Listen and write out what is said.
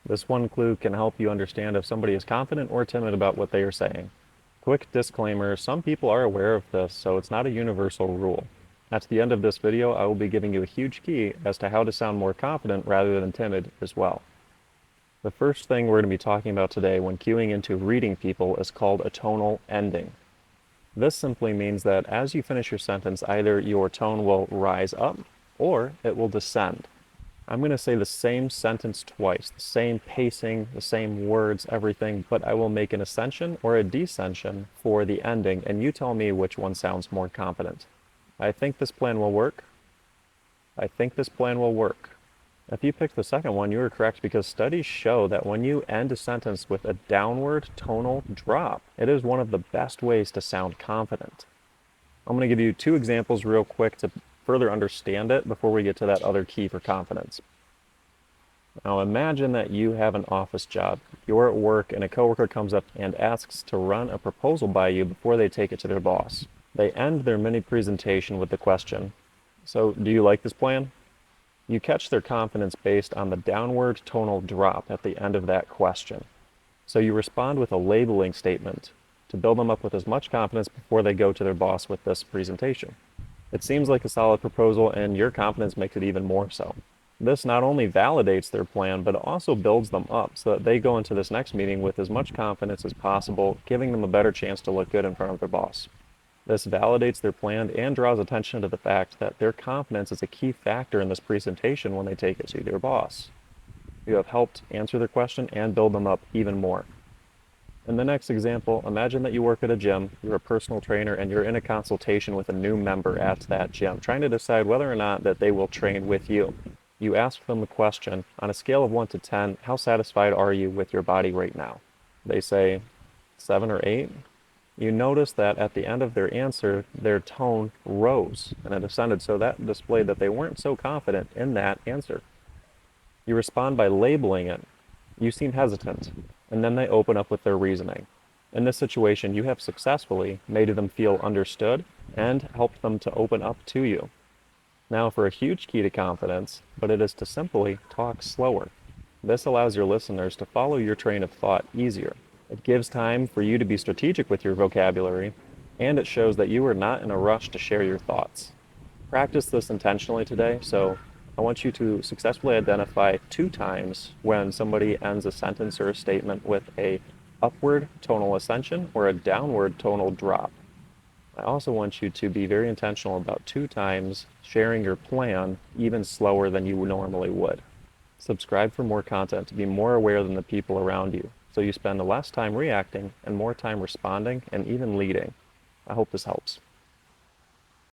This one clue can help you understand if somebody is confident or timid about what they are saying. Quick disclaimer, some people are aware of this, so it's not a universal rule. At the end of this video, I will be giving you a huge key as to how to sound more confident rather than timid as well. The first thing we're going to be talking about today when cueing into reading people is called a tonal ending. This simply means that as you finish your sentence, either your tone will rise up or it will descend. I'm going to say the same sentence twice, the same pacing, the same words, everything, but I will make an ascension or a descension for the ending, and you tell me which one sounds more confident. I think this plan will work. I think this plan will work. If you picked the second one, you were correct because studies show that when you end a sentence with a downward tonal drop, it is one of the best ways to sound confident. I'm going to give you two examples real quick to further understand it before we get to that other key for confidence. Now imagine that you have an office job. You're at work and a coworker comes up and asks to run a proposal by you before they take it to their boss. They end their mini presentation with the question, "So, do you like this plan?" You catch their confidence based on the downward tonal drop at the end of that question. So you respond with a labeling statement to build them up with as much confidence before they go to their boss with this presentation. It seems like a solid proposal, and your confidence makes it even more so. This not only validates their plan, but also builds them up so that they go into this next meeting with as much confidence as possible, giving them a better chance to look good in front of their boss. This validates their plan and draws attention to the fact that their confidence is a key factor in this presentation when they take it to their boss. You have helped answer their question and build them up even more. In the next example, imagine that you work at a gym, you're a personal trainer, and you're in a consultation with a new member at that gym, trying to decide whether or not that they will train with you. You ask them the question, on a scale of 1 to 10, how satisfied are you with your body right now? They say 7 or 8. You notice that at the end of their answer, their tone rose and it ascended, so that displayed that they weren't so confident in that answer. You respond by labeling it. You seem hesitant, and then they open up with their reasoning. In this situation, you have successfully made them feel understood and helped them to open up to you. Now for a huge key to confidence, but it is to simply talk slower. This allows your listeners to follow your train of thought easier. It gives time for you to be strategic with your vocabulary, and it shows that you are not in a rush to share your thoughts. Practice this intentionally today, so I want you to successfully identify 2 times when somebody ends a sentence or a statement with a upward tonal ascension or a downward tonal drop. I also want you to be very intentional about 2 times sharing your plan even slower than you normally would. Subscribe for more content to be more aware than the people around you, so you spend less time reacting and more time responding and even leading. I hope this helps.